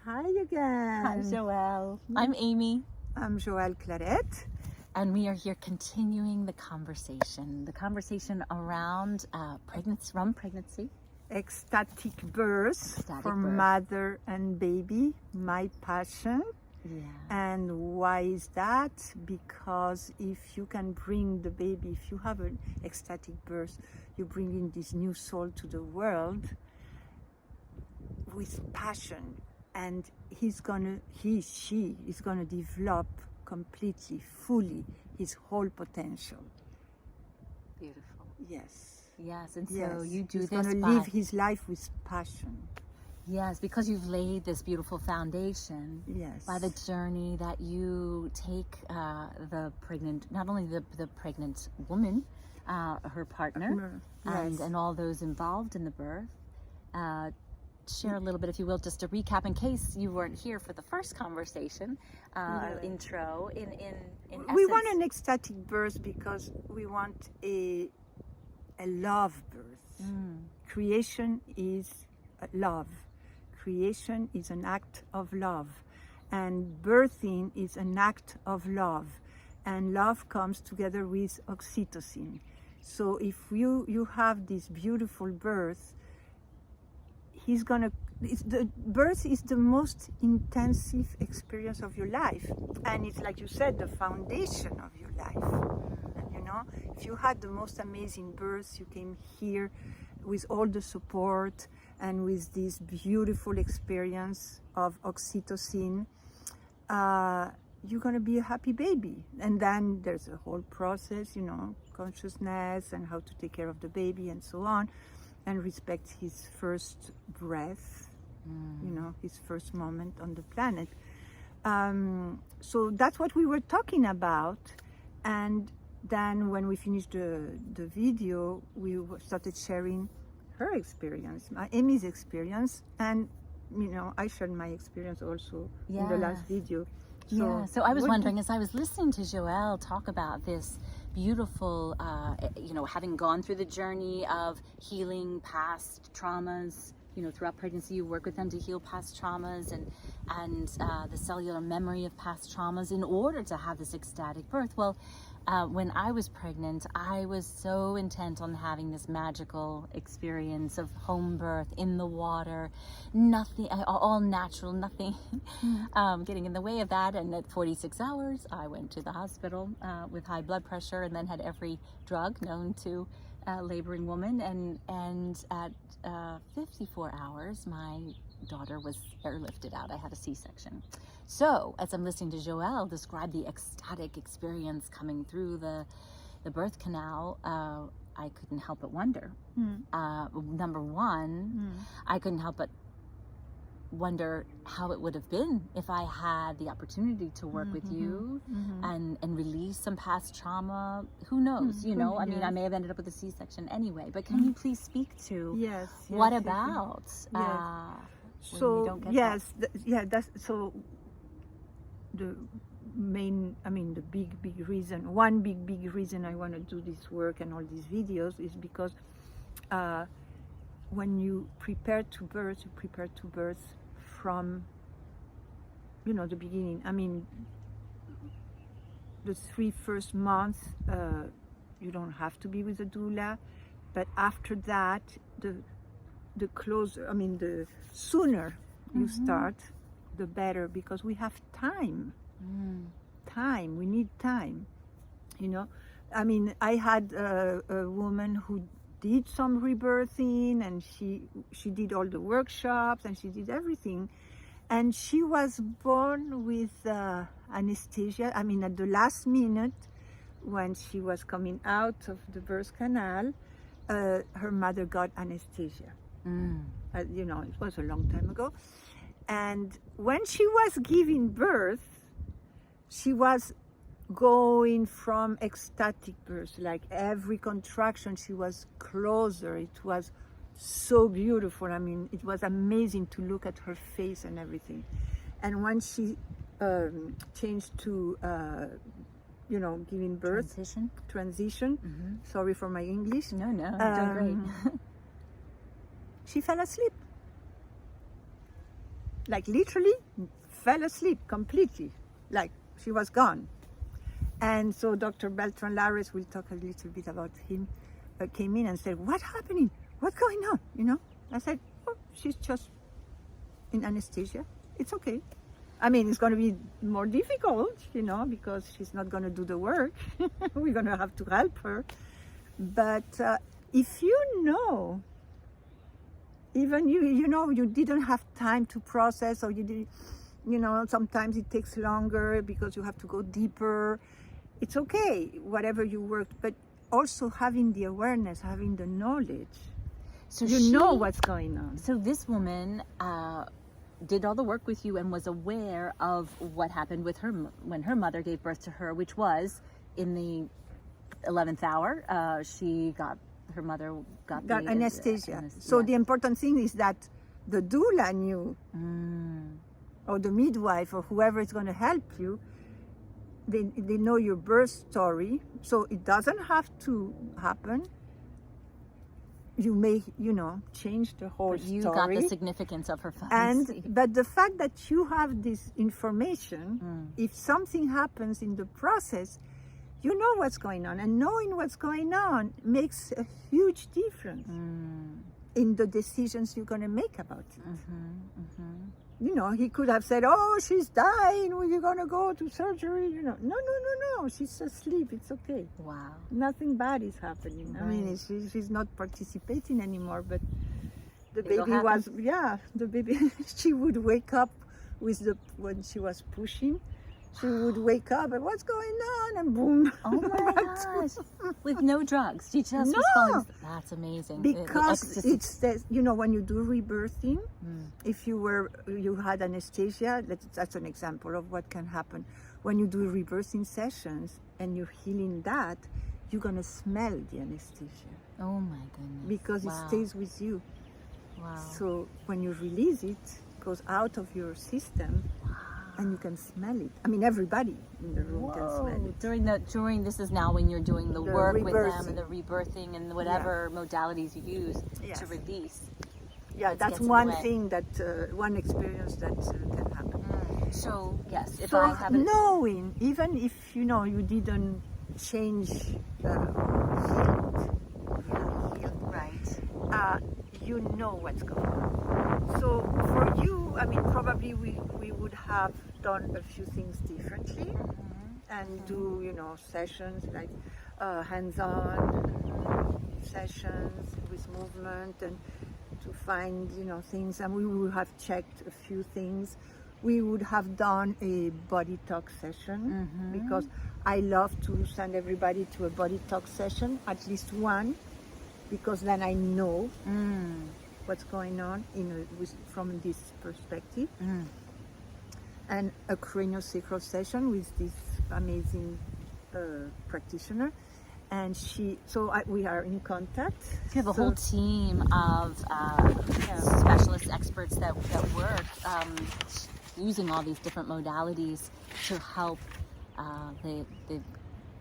Hi again. Hi, Joelle. I'm Amy. I'm Joelle Claret. And we are here continuing the conversation around pregnancy. Ecstatic birth for birth. mother and baby, my passion. Yeah. And why is that? Because if you can bring the baby, if you have an ecstatic birth, you bring in this new soul to the world with passion. And she is gonna develop completely, fully his whole potential. Beautiful. Yes. Yes, and so Yes. you do He's this gonna live his life with passion. Yes, because you've laid this beautiful foundation. Yes. By the journey that you take the pregnant, not only the pregnant woman, her partner, Yes. and all those involved in the birth. Share a little bit, if you will, just a recap in case you weren't here for the first conversation, intro. In we essence, want an ecstatic birth because we want a love birth. Creation is love. Creation is an act of love, and birthing is an act of love, and love comes together with oxytocin. So if you have this beautiful birth, the birth is the most intensive experience of your life, and it's like you said, the foundation of your life. And if you had the most amazing birth, you came here with all the support and with this beautiful experience of oxytocin, you're going to be a happy baby. And then there's a whole process, consciousness and how to take care of the baby and so on, and respect his first breath, his first moment on the planet. So that's what we were talking about. And then when we finished the video, we started sharing her experience, Amy's experience, and I shared my experience also in the last video. So I was wondering, as I was listening to Joelle talk about this beautiful, having gone through the journey of healing past traumas, throughout pregnancy, you work with them to heal past traumas and the cellular memory of past traumas in order to have this ecstatic birth. Well, when I was pregnant, I was so intent on having this magical experience of home birth in the water, nothing, all natural, nothing getting in the way of that. And at 46 hours, I went to the hospital with high blood pressure and then had every drug known to a laboring woman. And at 54 hours, my daughter was airlifted out. I had a C-section. So as I'm listening to Joelle describe the ecstatic experience coming through the birth canal, I couldn't help but wonder. Number one, I couldn't help but wonder how it would have been if I had the opportunity to work with you and release some past trauma. Who knows? I mean, I may have ended up with a C-section anyway. But can you please speak to what about? So yes, that's so. The main, the big reason, one big reason I want to do this work and all these videos is because when you prepare to birth from, the beginning. The 3 first months, you don't have to be with a doula, but after that, the closer, the sooner you start, the better, because we have time. We need time. I had a woman who did some rebirthing, and she did all the workshops and she did everything, and she was born with anesthesia. At the last minute, when she was coming out of the birth canal, her mother got anesthesia. It was a long time ago. And when she was giving birth, she was going from ecstatic birth, like every contraction, she was closer. It was so beautiful. It was amazing to look at her face and everything. And when she changed to, giving birth, transition. Sorry for my English. No, you're doing great. She fell asleep. like literally fell asleep completely, like she was gone. And so Dr. Beltran Lares, we'll talk a little bit about him, came in and said, "What's happening? What's going on?" You know, I said, "Oh, she's just in anesthesia. It's okay." I mean, it's going to be more difficult, you know, because she's not going to do the work. We're going to have to help her. But if you know, even you know, you didn't have time to process, or you did, you know, sometimes it takes longer because you have to go deeper. It's okay, whatever you worked, but also having the awareness, having the knowledge, So you know what's going on. So this woman did all the work with you and was aware of what happened with her when her mother gave birth to her, which was in the 11th hour. Her mother got anesthesia. So the important thing is that the doula knew, or the midwife, or whoever is going to help you, they know your birth story, so it doesn't have to happen. You may, you know, change the whole you story. got the significance of her findings. But the fact that you have this information, if something happens in the process, you know what's going on, and knowing what's going on makes a huge difference in the decisions you're going to make about it. You know, he could have said, "Oh, she's dying, you're going to go to surgery." You know, no, she's asleep, it's okay. Wow. Nothing bad is happening. I mean, she's not participating anymore, but the baby was, the baby, she would wake up when she was pushing, she would wake up and what's going on, and boom. Oh my gosh. With no drugs. She just was falling asleep. That's amazing. Because it's you know, when you do rebirthing, if you had anesthesia, that's an example of what can happen. When you do rebirthing sessions and you're healing that, you're gonna smell the anesthesia. Oh my goodness. Because it stays with you. Wow. So when you release it, it goes out of your system. And you can smell it. I mean, everybody in the room can smell it. During this is now when you're doing the work with them rebirthing. and the rebirthing and whatever modalities you use to release. Yeah, that's one thing that one experience that can happen. So yes, if so I have knowing, even if you know you didn't change right, you know what's going on. So for you, I mean, probably we would have done a few things differently and do, you know, sessions like hands-on sessions with movement, and to find, you know, things, and we would have checked a few things. We would have done a body talk session because I love to send everybody to a body talk session, at least one, because then I know what's going on from this perspective. And a craniosacral session with this amazing practitioner, and we are in contact. You have a whole team of specialists, experts that work using all these different modalities to help the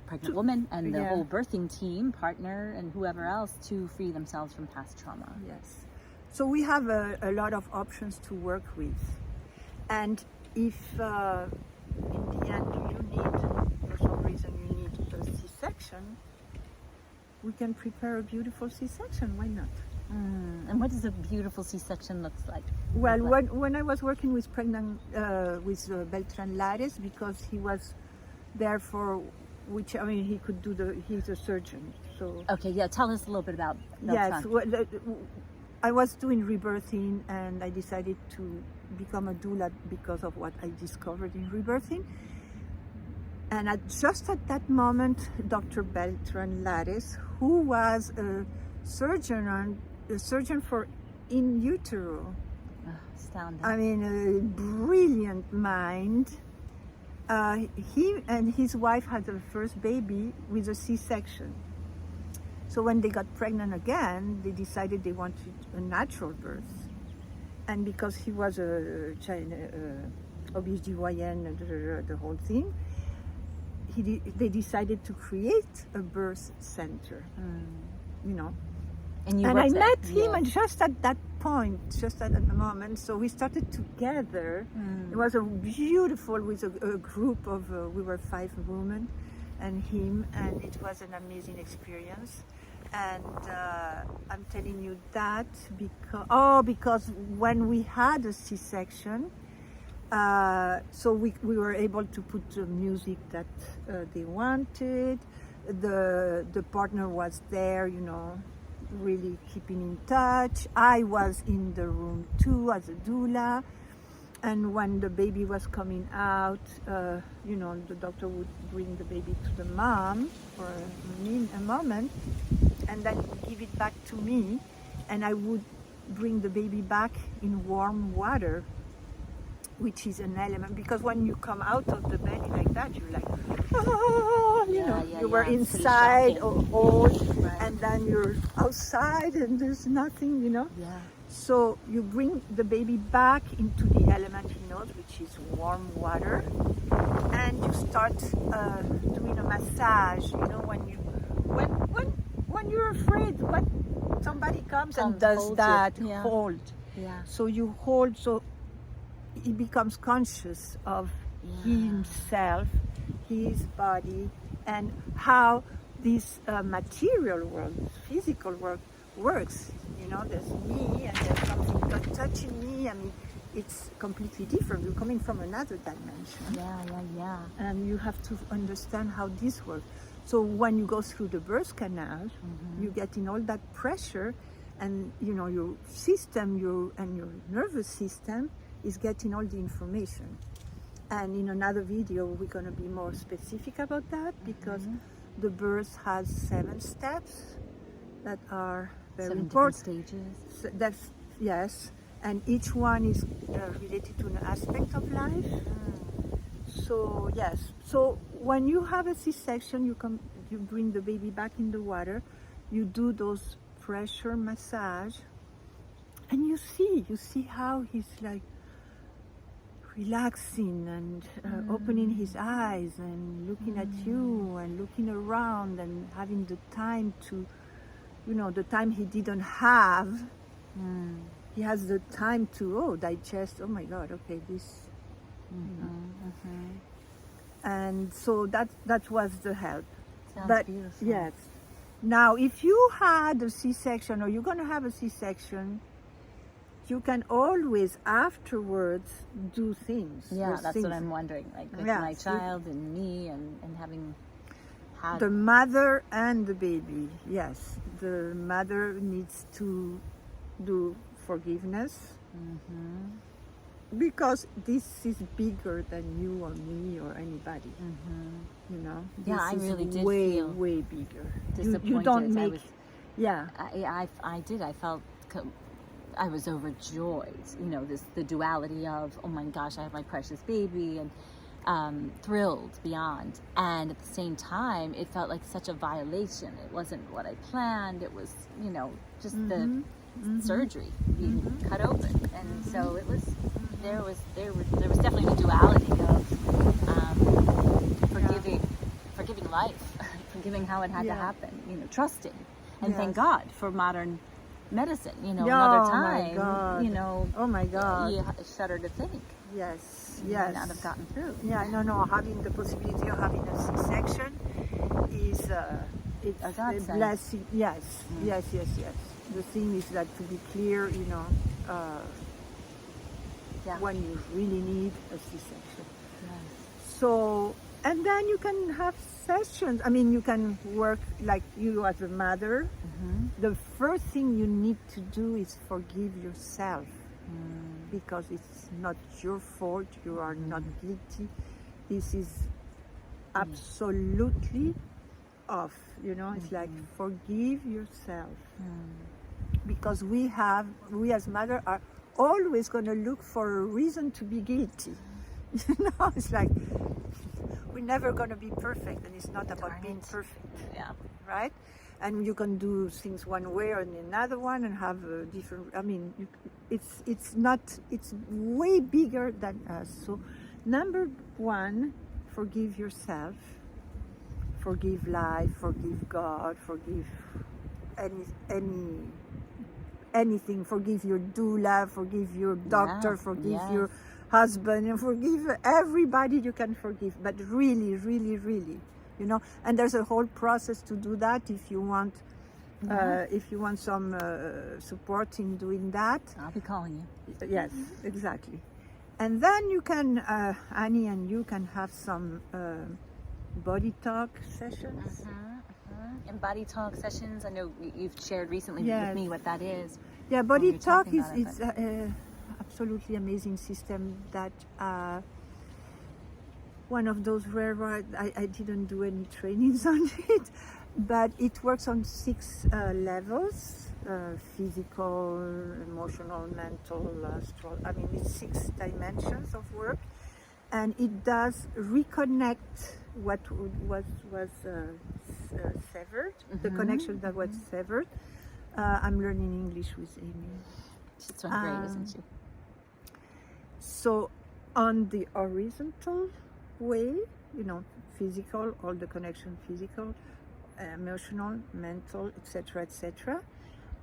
pregnant woman and the whole birthing team, partner, and whoever else to free themselves from past trauma. Yes. So we have a lot of options to work with. And if in the end you need, for some reason, you need a C-section, we can prepare a beautiful C-section. Why not? And what does a beautiful C-section look like? Well, when I was working with Beltran Lares, because he was there for which, I mean, he could do he's a surgeon. So okay, tell us a little bit about Beltran. Yes, I was doing rebirthing, and I decided to become a doula because of what I discovered in rebirthing. And just at that moment, Dr. Beltran Lares, who was a surgeon for in utero, astounding. I mean, a brilliant mind. He and his wife had their first baby with a C-section. So when they got pregnant again, they decided they wanted a natural birth. And because he was a OBGYN, the whole thing, they decided to create a birth center, you know. And you And worked I there? met him, Yes. and just at that point, just at that moment, so we started together. It was a beautiful, with a group of, we were 5 women and him, and it was an amazing experience. And I'm telling you that because when we had a C-section, so we were able to put the music that they wanted. The partner was there, you know, really keeping in touch. I was in the room too as a doula. And when the baby was coming out, you know, the doctor would bring the baby to the mom for a moment, and then give it back to me, and I would bring the baby back in warm water, which is an element, because when you come out of the belly like that, you're like, oh, you know, you were it's pretty inside shocking. or old, Right. and then you're outside and there's nothing, you know. Yeah. So you bring the baby back into the element he knows, which is warm water, and you start doing a massage. You know, when you're afraid, but somebody comes and does holds you. that, Yeah. hold. Yeah. So you hold, so he becomes conscious of himself, his body, and how this material world, physical world works. You know, there's me and there's something touching me. I mean, it's completely different. You're coming from another dimension. Yeah. And you have to understand how this works. So when you go through the birth canal, you get in all that pressure, and you know your system, your nervous system is getting all the information. And in another video, we're going to be more specific about that, because the birth has 7 steps that are very 7 important. different stages. So that's, yes, and each one is related to an aspect of life. So yes, so when you have a C-section, you bring the baby back in the water, you do those pressure massage, and you see how he's like relaxing and opening his eyes and looking at you and looking around and having the time to, you know, the time he didn't have. He has the time to digest. Oh my God, okay, this. And so that was the help. Sounds But beautiful. yes, now if you had a C-section or you're going to have a C-section, you can always afterwards do things. Yeah, There's that's things. what I'm wondering. Like with Yeah, my child and me and having had The mother and the baby, yes. The mother needs to do forgiveness, because this is bigger than you or me or anybody. You know, Yeah, this I is really did way, feel way bigger. disappointed. You don't I make, was, yeah. I did. I felt I was overjoyed. You know, the duality of, oh my gosh, I have my precious baby, and thrilled beyond. And at the same time, it felt like such a violation. It wasn't what I planned. It was, you know, just the surgery being cut open. And so it was. There was definitely the duality of forgiving life, forgiving how it had to happen. You know, trusting, and thank God for modern medicine. You know, another time, my God. you know, Oh my God. you shudder to think. Yes, You yes. may not have gotten through. Yeah, no. Having the possibility of having a C-section is it's A a godsend. blessing. Yes. The thing is that, to be clear, you know, Yeah. when you really need a C-section. Yes. So, and then you can have sessions. I mean, you can work like you as a mother. The first thing you need to do is forgive yourself, because it's not your fault. You are not guilty. This is absolutely off. You know, it's like forgive yourself, because we as mother are always going to look for a reason to be guilty. You know, it's like we're never going to be perfect, and it's not about Darn being it. perfect, Yeah. right? And you can do things one way or another one and have a different. I mean, it's not. It's way bigger than us. So, number one, forgive yourself, forgive life, forgive God, forgive any anything. Forgive your doula, forgive your doctor, forgive your husband, and forgive everybody you can forgive. But really, really, really, you know. And there's a whole process to do that. If you want, some support in doing that, I'll be calling you. yes, exactly. And then you can, Annie and you can have some body talk sessions. And body talk sessions. I know you've shared recently with me what that is. Yeah, body you're talk talking is about absolutely amazing system that one of those rare I didn't do any trainings on it, but it works on 6 levels: physical, emotional, mental, astral. I mean, it's 6 dimensions of work, and it does reconnect what was severed, the connection that was severed. I'm learning English with Amy. She's doing great, isn't she? So on the horizontal way, you know, physical, all the connection, physical, emotional, mental, etc., etc.,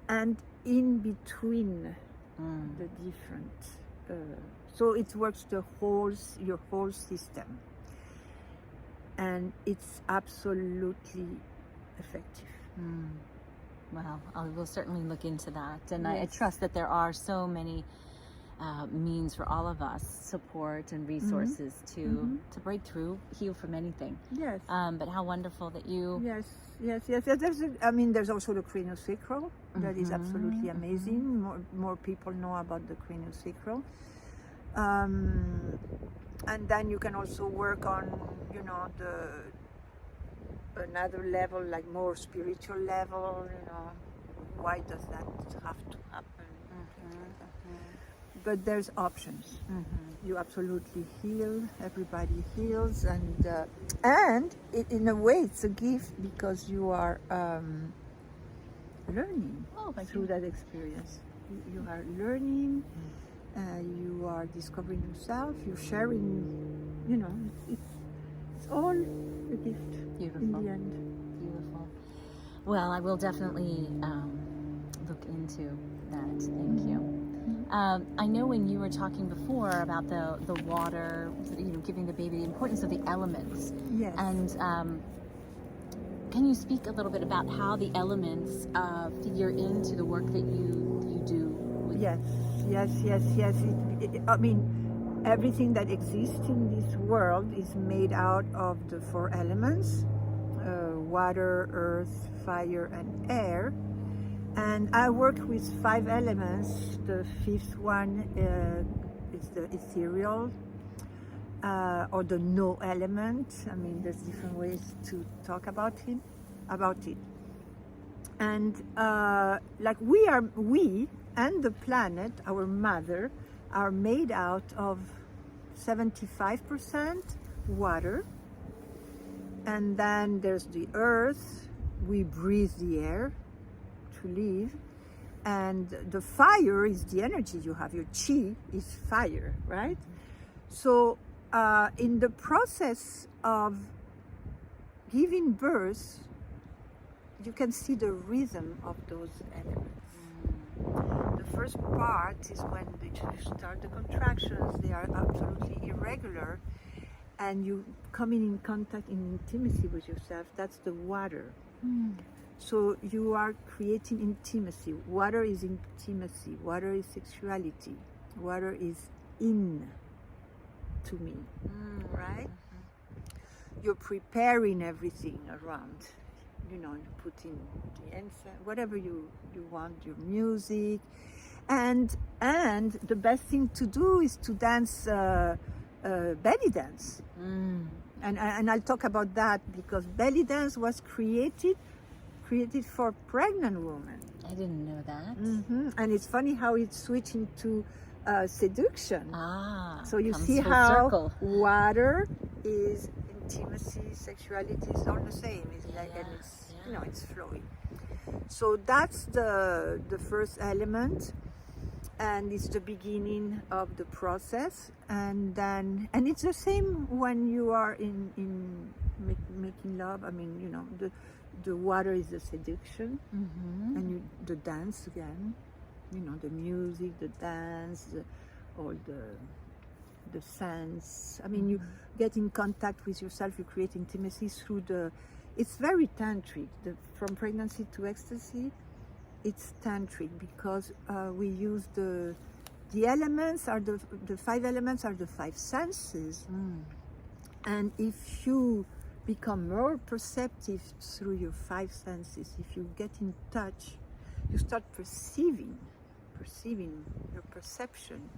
and in between the different. So it works your whole system, and it's absolutely effective. Well, I will certainly look into that, and I trust that there are so many means for all of us, support and resources to break through, heal from anything. Yes. But how wonderful that you. Yes. There's also the craniosacral that is absolutely amazing. More people know about the craniosacral. And then you can also work on, you know, another level, like more spiritual level, you know, why does that have to happen? But there's options. You absolutely heal, everybody heals, and in a way it's a gift because you are learning through that experience. You are learning, you are discovering yourself, you're sharing, you know, it's all a gift. Beautiful. In the end. Beautiful. Well, I will definitely look into that. Thank you. I know when you were talking before about the water, you know, giving the baby the importance of the elements. Yes. And can you speak a little bit about how the elements figure into the work that you do? Yes. I mean, everything that exists in this world is made out of the 4 elements: water, earth, fire, and air. And I work with 5 elements. The 5th one is the ethereal, or the no element. I mean, there's different ways to talk about it. And like we and the planet, our mother, are made out of 75% water, and then there's the earth. We breathe the air to live, and the fire is the energy you have. Your chi is fire, right? So in the process of giving birth, you can see the rhythm of those elements. The first part is when you start the contractions. They are absolutely irregular, and you coming in contact, in intimacy with yourself. That's the water. So you are creating intimacy. Water is intimacy. Water is sexuality. Water is in to me, right? You're preparing everything around. You know, you put in the incense, whatever you want, your music, and the best thing to do is to dance belly dance. And I'll talk about that because belly dance was created for pregnant women. I didn't know that. And it's funny how it switched into seduction. So you see how water is intimacy, sexuality is all the same. It's like, and it's, you know, it's flowing. So that's the first element, and it's the beginning of the process. And it's the same when you are in making love. I mean, you know, the water is the seduction, and the dance again, the music, the dance, all the sense. I mean, you get in contact with yourself, you create intimacy through it's very tantric. From pregnancy to ecstasy, it's tantric because we use the elements are the 5 elements are the 5 senses. And if you become more perceptive through your 5 senses, if you get in touch, you start perceiving your perception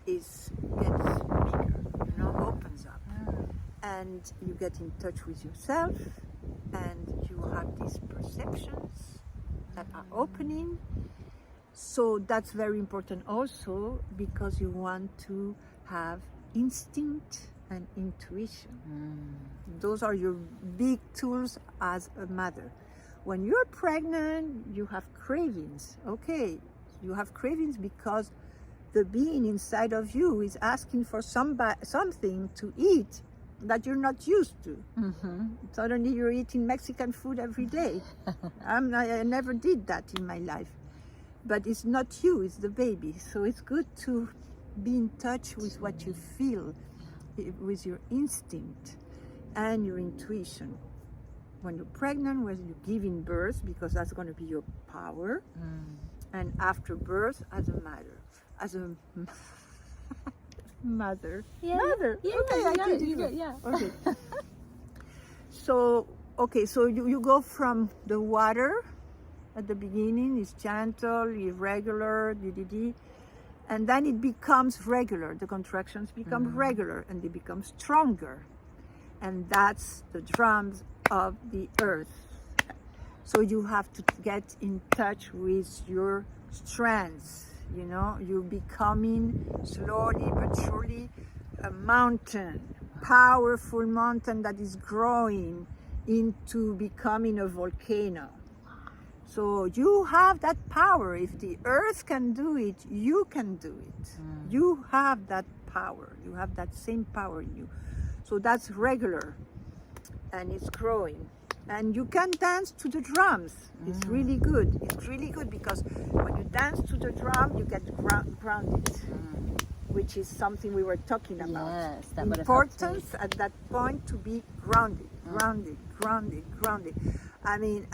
gets bigger, opens up, and you get in touch with yourself, and you have these perceptions that are opening. So that's very important also, because you want to have instinct and intuition. Those are your big tools as a mother. When you're pregnant, you have cravings. Okay, you have cravings because the being inside of you is asking for something to eat that you're not used to. Suddenly you're eating Mexican food every day. I never did that in my life. But it's not you, it's the baby. So it's good to be in touch with what you feel, with your instinct and your intuition. When you're pregnant, when you're giving birth, because that's going to be your power, and after birth, as a mother. Mother. Yeah. Mother. Yeah, okay, I did it. yeah. Okay. So you go from the water at the beginning, it's gentle, irregular, and then it becomes regular. The contractions become regular, and they become stronger. And that's the drums of the earth. So you have to get in touch with your strengths. You're becoming slowly but surely a mountain, powerful mountain that is growing into becoming a volcano. So you have that power. If the earth can do it, you can do it. You have that power. You have that same power in you. So that's regular, and it's growing. And you can dance to the drums. It's really good. It's really good because when you dance to the drum, you get grounded, which is something we were talking about. Yes, that would have Importance at that point to be grounded. I mean,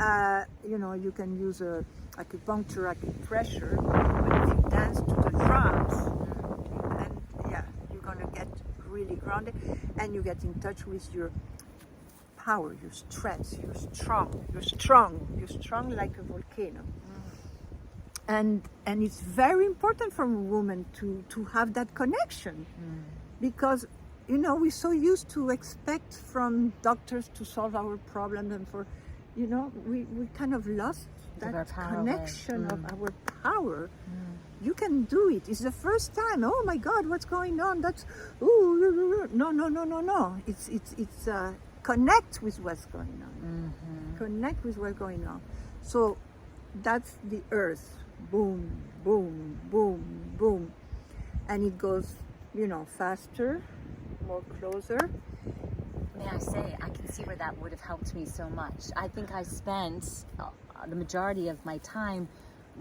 you can use acupuncture, acupressure, but if you dance to the drums, and you're gonna get really grounded, and you get in touch with your power, your strength. You're strong like a volcano. And it's very important for a woman to have that connection, because we're so used to expect from doctors to solve our problems, and we kind of lost that connection of our power. You can do it. It's the first time. Oh my God, what's going on? That's no. It's connect with what's going on. Connect with what's going on. So that's the earth. Boom, boom, boom, boom, and it goes, faster, more closer. May I say, I can see where that would have helped me so much. I think I spent the majority of my time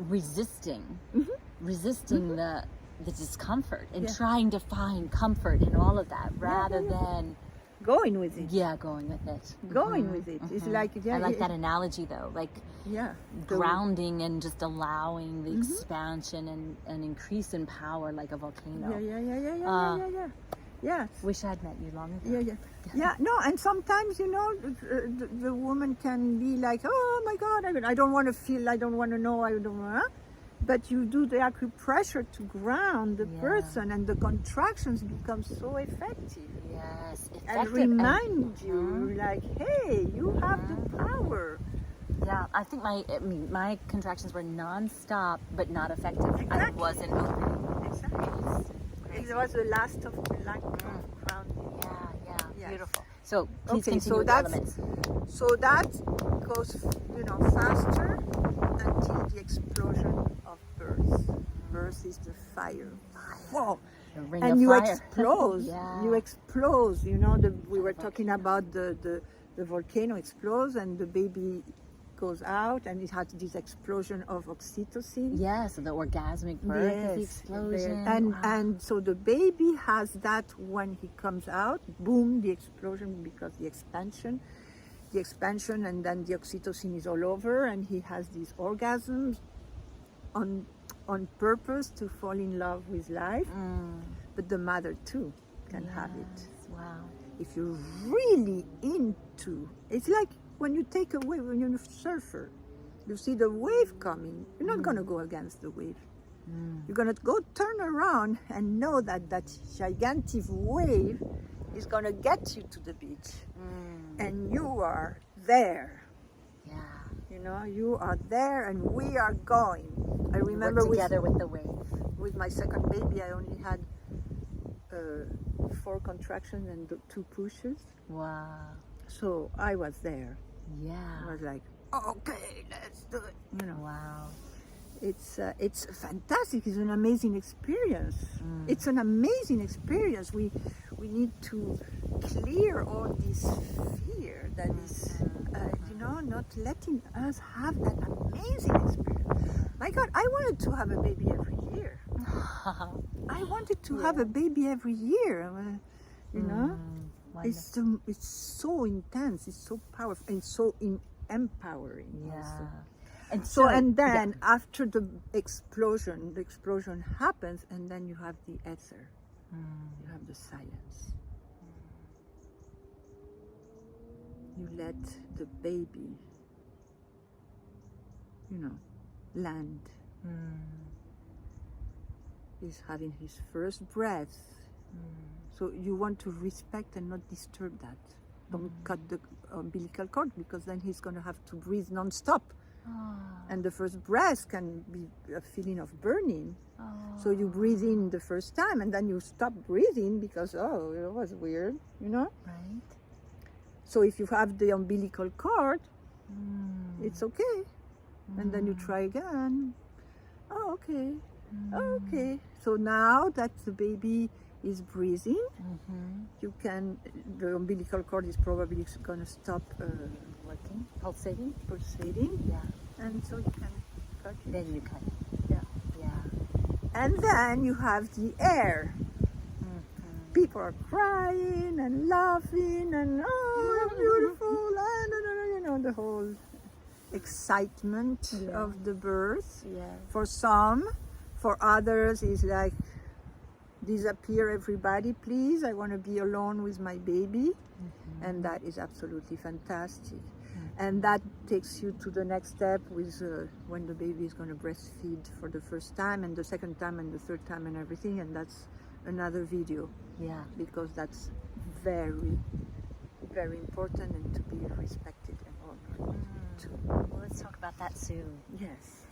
resisting the discomfort and trying to find comfort in all of that, rather than going with it. Going with it. Going with it. It's like I like that analogy though, like grounding and just allowing the expansion and increase in power like a volcano. Yeah. Wish I'd met you long ago. No, and sometimes the woman can be like, oh my God, I don't want to feel, I don't want to know, I don't want to. But you do the acupressure to ground the person, and the contractions become so effective. Yes, and remind you, like, hey, you have the power. Yeah, I think my contractions were non-stop, but not effective. Exactly. I wasn't opening. Exactly. It was the last of the grounding. Yeah, beautiful. So please continue with the elements. So that goes, faster until the explosion of birth. Birth is the fire. Whoa. And you explode. You explode. We were talking about the the volcano explodes and the baby goes out, and it has this explosion of oxytocin. Yes, the orgasmic birth is the explosion. And so the baby has that when he comes out, boom, the explosion, because the expansion, and then the oxytocin is all over, and he has these orgasms on purpose to fall in love with life. But the mother too can have it. Wow. If you're really into, it's like when you take a wave, when you're a surfer, you see the wave coming, you're not going to go against the wave. You're going to go turn around and know that that gigantic wave is going to get you to the beach. And you are there. Yeah. You know, you are there and we are going. I remember together with the wave. With my second baby, I only had 4 contractions and 2 pushes. Wow. So I was there. Yeah. I was like, okay, let's do it. You know. Wow. It's fantastic. It's an amazing experience. It's an amazing experience. We need to clear all this fear that is, you know, not letting us have that amazing experience. My God, I wanted to have a baby every year. I wanted to have a baby every year. You know, it's so intense. It's so powerful and so empowering. Yeah. Also. And And then after the explosion happens, and then you have the ether. You have the silence. You let the baby, you know, land. He's having his first breath. So you want to respect and not disturb that. Don't cut the umbilical cord, because then he's going to have to breathe non-stop. And the first breath can be a feeling of burning. So you breathe in the first time and then you stop breathing because, oh, it was weird, you know? Right. So if you have the umbilical cord, it's okay. And then you try again. Oh, okay. Oh, okay. So now that the baby is breathing, you can, the umbilical cord is probably going to stop Working, pulsating. Yeah. And so you can cut it. Then you cut. Yeah. Yeah. And then you have the air. People are crying and laughing and, oh, beautiful, and you know, the whole excitement of the birth. Yeah. For some, for others, is like, disappear everybody, please. I want to be alone with my baby. And that is absolutely fantastic. And that takes you to the next step with when the baby is going to breastfeed for the first time and the second time and the third time and everything. And that's another video. Yeah. Because that's very, very important and to be respected and honored too. Well, let's talk about that soon. Yes.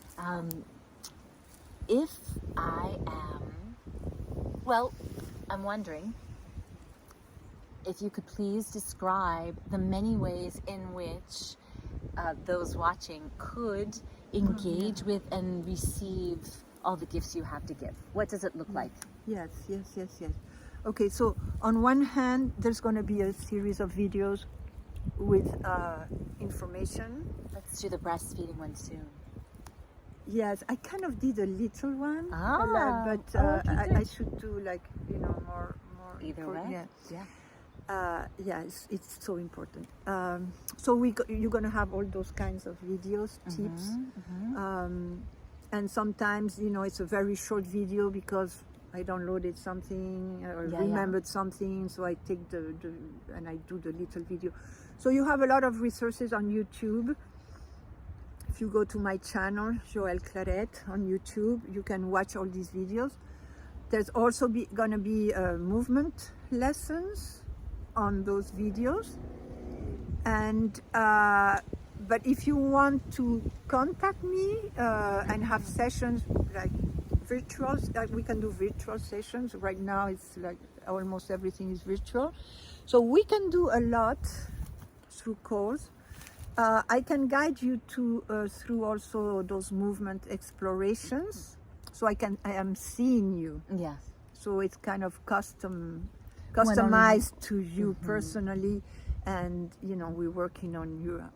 If I am, well, I'm wondering if you could please describe the many ways in which those watching could engage with and receive all the gifts you have to give. What does it look like? Yes. Okay, so on one hand, there's going to be a series of videos with information. Let's do the breastfeeding one soon. Yes, I kind of did a little one, but okay, I should do like, you know, more. Either way. Yeah, it's so important. So you're gonna have all those kinds of videos, tips, and sometimes, you know, it's a very short video because I downloaded something or remembered something, so I take and I do the little video. So you have a lot of resources on YouTube. If you go to my channel, Joëlle Claret, on YouTube, you can watch all these videos. There's also gonna be movement lessons on those videos. And but if you want to contact me and have sessions like virtual, we can do virtual sessions. Right now it's like almost everything is virtual. So we can do a lot through calls. I can guide you through also those movement explorations. So I am seeing you. Yes. So it's kind of customized to you personally, And we're working on your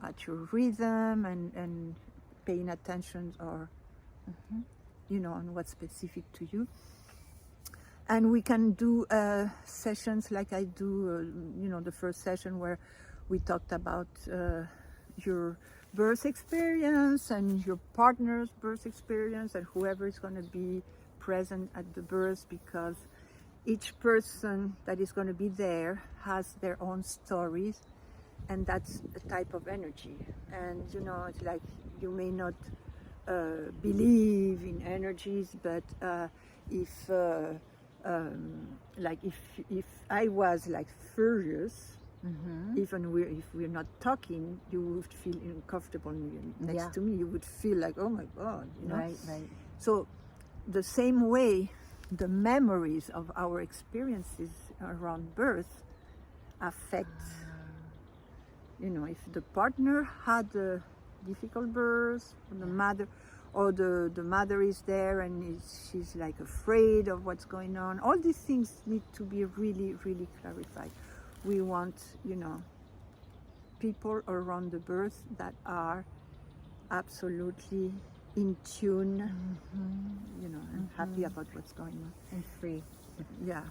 rhythm and paying attention or on what's specific to you. And we can do sessions like I do, the first session where we talked about your birth experience and your partner's birth experience and whoever is going to be present at the birth, because each person that is going to be there has their own stories, and that's a type of energy. And it's like you may not believe in energies, but if I was like furious, even if we're not talking, you would feel uncomfortable next to me. You would feel like, oh my God, Right. So the same way, the memories of our experiences around birth affect, if the partner had a difficult birth, the mother, or the mother is there and she's like afraid of what's going on. All these things need to be really, really clarified. We want, people around the birth that are absolutely in tune, and happy about what's going on. And free. Yeah,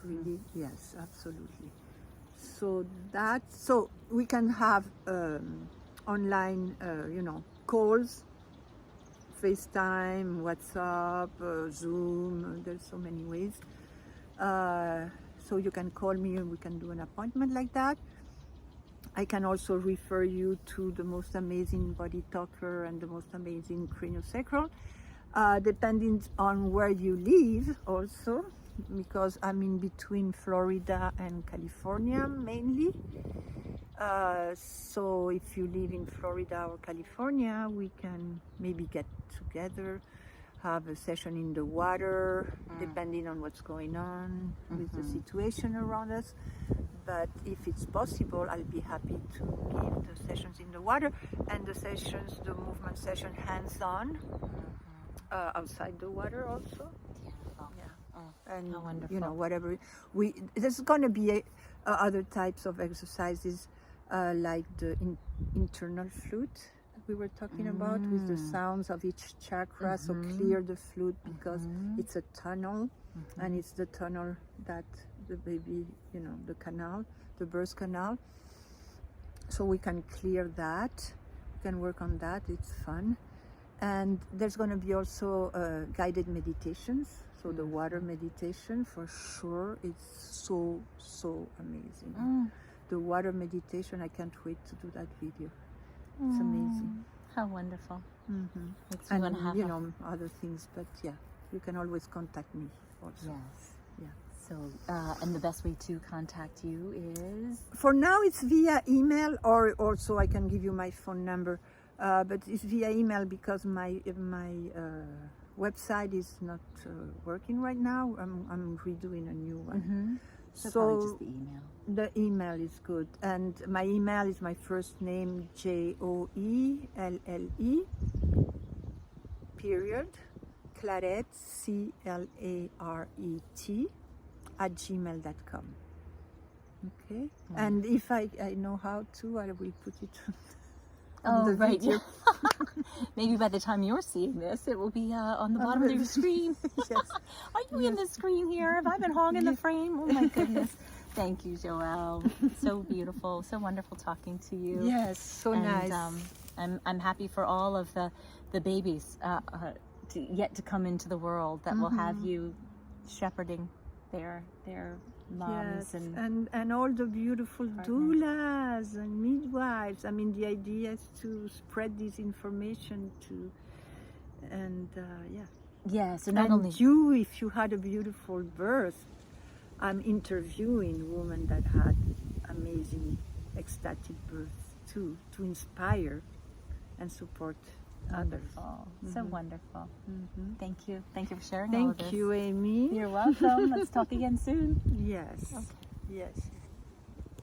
really, yes, absolutely. So we can have online, calls, FaceTime, WhatsApp, Zoom. There's so many ways. So you can call me and we can do an appointment like that. I can also refer you to the most amazing body talker and the most amazing craniosacral, depending on where you live also, because I'm in between Florida and California mainly. So if you live in Florida or California, we can maybe get together, have a session in the water, depending on what's going on with the situation around us. But if it's possible, I'll be happy to give the sessions in the water and the movement session hands-on, outside the water also. And how wonderful. Whatever there's going to be other types of exercises, like the internal flute we were talking about, with the sounds of each chakra. So clear the flute, because it's a tunnel, and it's the tunnel that the baby, the canal, the birth canal. So we can clear that, we can work on that. It's fun. And there's going to be also guided meditations. So the water meditation, for sure, it's so amazing. The water meditation, I can't wait to do that video. It's amazing. How wonderful. Makes me And want to have other things, but yeah, you can always contact me also. Yes. Yeah. So, and the best way to contact you is? For now, it's via email, or also I can give you my phone number. But it's via email because my website is not working right now. I'm redoing a new one. So probably just the email. The email is good, and my email is my first name, JOELLE, period, Claret, CLARET, @gmail.com. Okay. And if I know how to, I will put it on the right. video. Maybe by the time you're seeing this, it will be on the bottom of your screen. Yes. Are you in the screen here? Have I been hogging the frame? Oh my goodness. Thank you, Joelle. So beautiful, so wonderful talking to you. Yes, so nice. I'm happy for all of the babies yet to come into the world that will have you shepherding their moms. Yes, and all the beautiful doulas and midwives. I mean, the idea is to spread this information Yes, and not and only you, if you had a beautiful birth, I'm interviewing women that had amazing ecstatic births too, to inspire and support others. wonderful, so wonderful. Thank you for sharing all of this. Thank you, Amy. You're welcome. Let's talk again soon. Yes. Okay. Yes.